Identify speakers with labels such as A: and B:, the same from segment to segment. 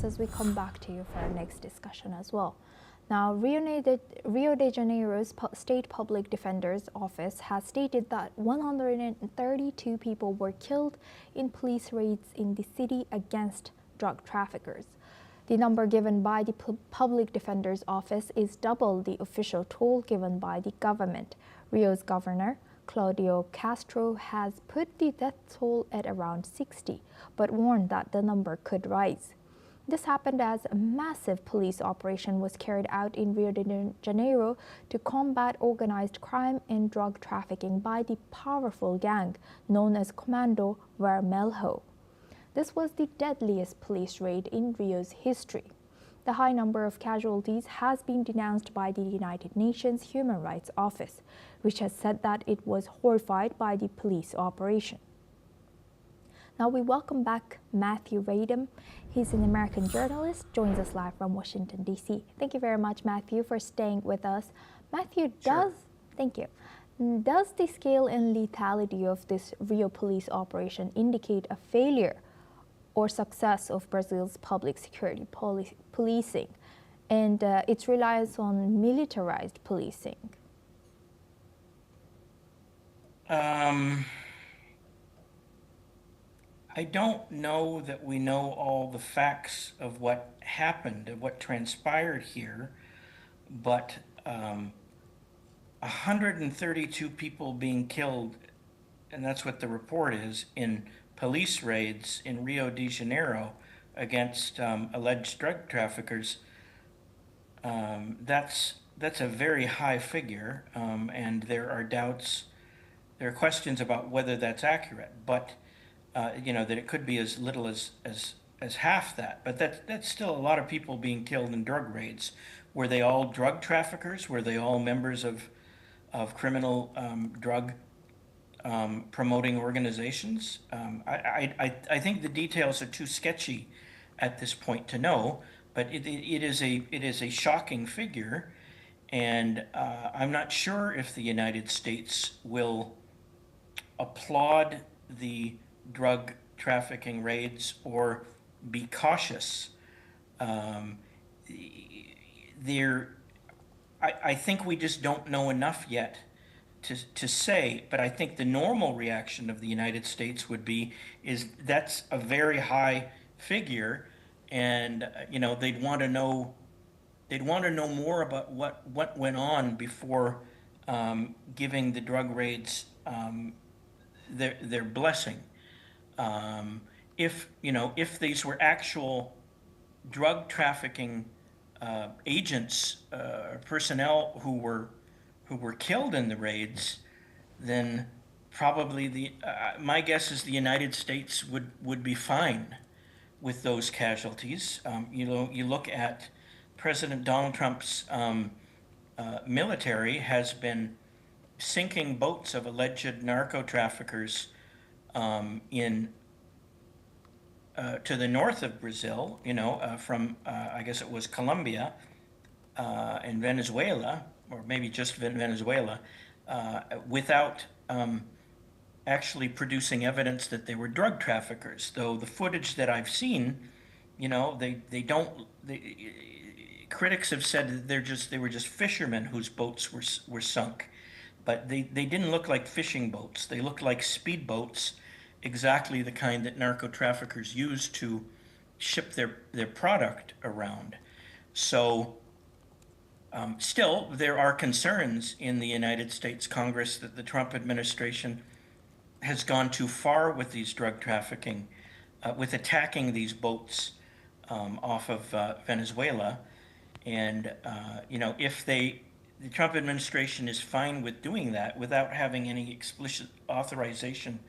A: as we come back to you for our next discussion as well. Now, Rio de Janeiro's State Public Defender's Office has stated that 132 people were killed in police raids in the city against drug traffickers. The number given by the Public Defender's Office is double the official toll given by the government. Rio's governor, Claudio Castro, has put the death toll at around 60, but warned that the number could rise. This happened as a massive police operation was carried out in Rio de Janeiro to combat organized crime and drug trafficking by the powerful gang known as Comando Vermelho. This was the deadliest police raid in Rio's history. The high number of casualties has been denounced by the United Nations Human Rights Office, which has said that it was horrified by the police operation. Now we welcome back Matthew Radom. He's an American journalist, joins us live from Washington, D.C. Thank you very much, Matthew, for staying with us. Matthew, thank you. Does the scale and lethality of this Rio police operation indicate a failure or success of Brazil's public security policing and its reliance on militarized policing?
B: I don't know that we know all the facts of what happened and what transpired here, but 132 people being killed, and that's what the report is, in police raids in Rio de Janeiro against alleged drug traffickers, that's a very high figure, and there are questions about whether that's accurate, but that it could be as little as half that. But that's still a lot of people being killed in drug raids. Were they all drug traffickers? Were they all members of criminal drug promoting organizations? I think the details are too sketchy at this point to know, but it is a shocking figure, and I'm not sure if the United States will applaud the drug trafficking raids or be cautious. I think we just don't know enough yet to say, but I think the normal reaction of the United States would be that's a very high figure, and they'd want to know more about what went on before giving the drug raids their blessing. If these were actual drug trafficking agents, personnel who were killed in the raids, then probably my guess is the United States would be fine with those casualties. You look at President Donald Trump's military has been sinking boats of alleged narco traffickers to the north of Brazil, from I guess it was Colombia and Venezuela, or maybe just Venezuela, without actually producing evidence that they were drug traffickers. Though the footage that I've seen, critics have said that they were just fishermen whose boats were sunk, but they didn't look like fishing boats. They looked like speedboats, exactly the kind that narco traffickers use to ship their product around. So still, there are concerns in the United States Congress that the Trump administration has gone too far with these drug trafficking, with attacking these boats off of Venezuela. And, if the Trump administration is fine with doing that without having any explicit authorization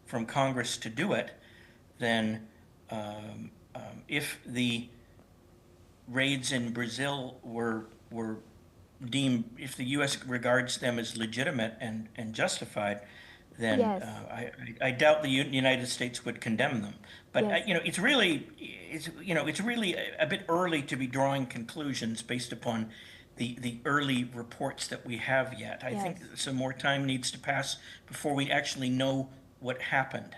B: from Congress to do it, then if the raids in Brazil were deemed, if the U.S. regards them as legitimate and justified, then
A: Yes.
B: I doubt the United States would condemn them. But
A: Yes.
B: it's really a bit early to be drawing conclusions based upon the early reports that we have yet. I think
A: Yes.
B: some more time needs to pass before we actually know what happened.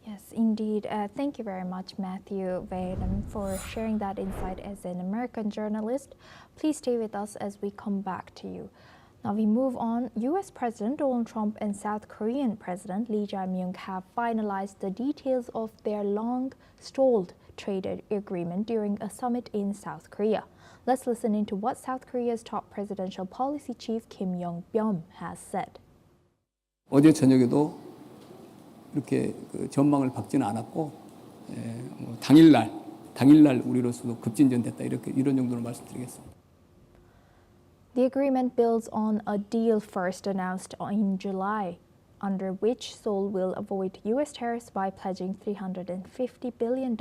A: Yes, indeed. Thank you very much, Matthew Vaden, for sharing that insight as an American journalist. Please stay with us as we come back to you. Now we move on. U.S. President Donald Trump and South Korean President Lee Jae-myung have finalized the details of their long-stalled trade agreement during a summit in South Korea. Let's listen into what South Korea's top presidential policy chief Kim Yong-byum has said.
C: 어제 저녁에도 이렇게 전망을 박지는 않았고 당일날 우리로서도 급진전됐다 이런 정도로 말씀드리겠습니다.
A: The agreement builds on a deal first announced in July, under which Seoul will avoid U.S. tariffs by pledging $350 billion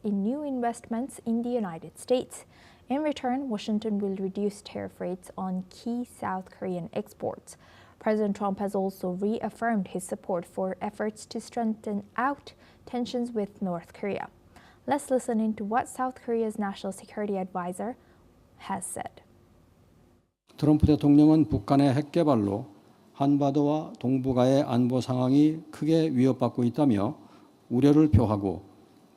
A: in new investments in the United States. In return, Washington will reduce tariff rates on key South Korean exports. President Trump has also reaffirmed his support for efforts to strengthen out tensions with North Korea. Let's listen into what South Korea's National Security Advisor has said.
D: 트럼프 대통령은 북한의 핵 개발로 한반도와 동북아의 안보 상황이 크게 위협받고 있다며 우려를 표하고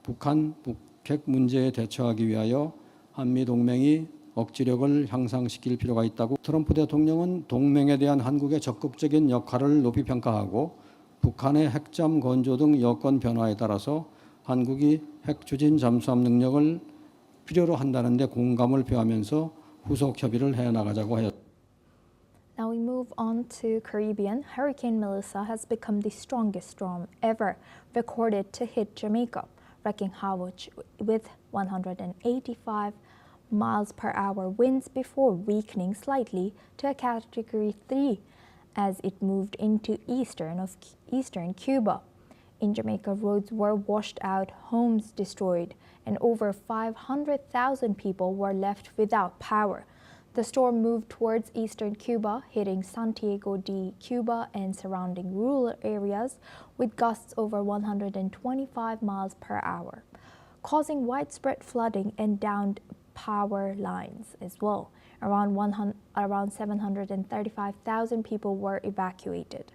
D: 북한 북핵 문제에 대처하기 위하여 한미 동맹이 억지력을 향상시킬 필요가 있다고 트럼프 대통령은 동맹에 대한 한국의 적극적인 역할을 높이 평가하고 북한의 핵잠 건조 등 여건 변화에 따라서 한국이 핵 추진 잠수함 능력을 필요로 한다는 데 공감을 표하면서 후속 협의를 해나가자고 하였습니다.
A: Now we move on to Caribbean. Hurricane Melissa has become the strongest storm ever recorded to hit Jamaica, wreaking havoc with 185 miles per hour winds before weakening slightly to a Category 3 as it moved into eastern Cuba. In Jamaica, roads were washed out, homes destroyed, and over 500,000 people were left without power. The storm moved towards eastern Cuba, hitting Santiago de Cuba and surrounding rural areas with gusts over 125 miles per hour, causing widespread flooding and downed power lines as well. Around 735,000 people were evacuated.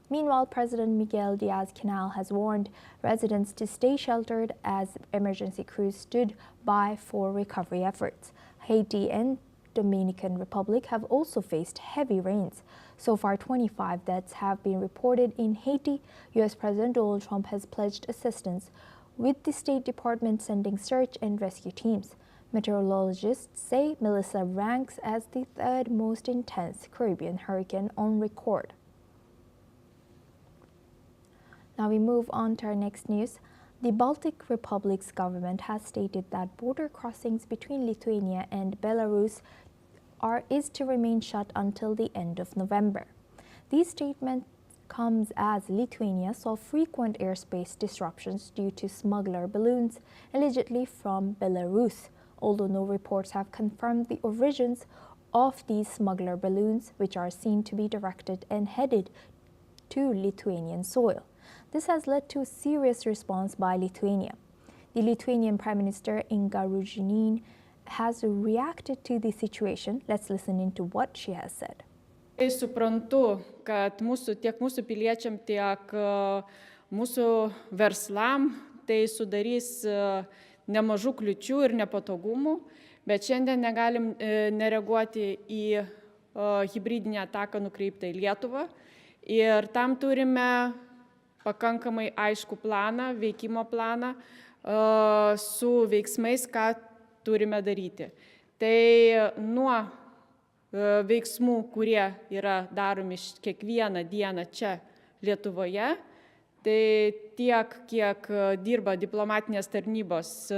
A: Meanwhile, President Miguel Diaz-Canel has warned residents to stay sheltered as emergency crews stood by for recovery efforts. Haiti and Dominican Republic have also faced heavy rains. So far, 25 deaths have been reported in Haiti. U.S. President Donald Trump has pledged assistance, with the State Department sending search and rescue teams. Meteorologists say Melissa ranks as the third most intense Caribbean hurricane on record. Now we move on to our next news. The Baltic Republic's government has stated that border crossings between Lithuania and Belarus is to remain shut until the end of November. These statements comes as Lithuania saw frequent airspace disruptions due to smuggler balloons allegedly from Belarus, although no reports have confirmed the origins of these smuggler balloons, which are seen to be directed and headed to Lithuanian soil. This has led to a serious response by Lithuania. The Lithuanian Prime Minister Inga Ruginin has reacted to the situation. Let's listen into what she has said.
E: Suprantu, kad tiek mūsų piliečiam, tiek mūsų verslam tai sudarys nemažų kliučių ir nepatogumų, bet šiandien negalim nereaguoti į hibridinę ataką nukreiptą į Lietuvą ir tam turime pakankamai aišku planą, veikimo planą su veiksmais, ką turime daryti. Tai nuo veiksmų, kurie yra daromi kiekvieną dieną čia Lietuvoje, tai tiek, kiek dirba diplomatinės tarnybos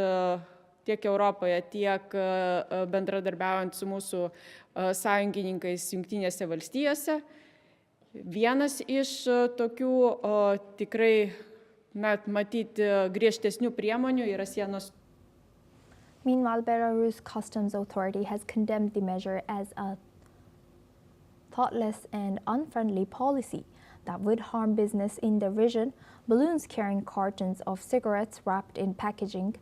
E: tiek Europoje, tiek bendradarbiaujant su mūsų sąjungininkais Jungtinėse valstijose. Vienas iš tokių tikrai matyti griežtesnių priemonių yra sienos.
A: Meanwhile, Belarus Customs Authority has condemned the measure as a thoughtless and unfriendly policy that would harm business in the region. Balloons carrying cartons of cigarettes wrapped in packing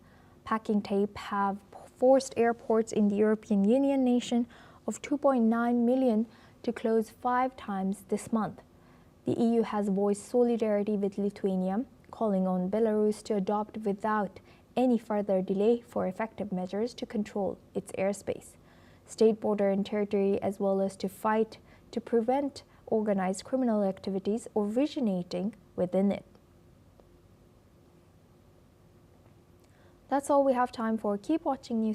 A: tape have forced airports in the European Union nation of 2.9 million to close 5 times this month. The EU has voiced solidarity with Lithuania, calling on Belarus to adopt without any further delay for effective measures to control its airspace, state border and territory, as well as to fight to prevent organized criminal activities originating within it. That's all we have time for. Keep watching News.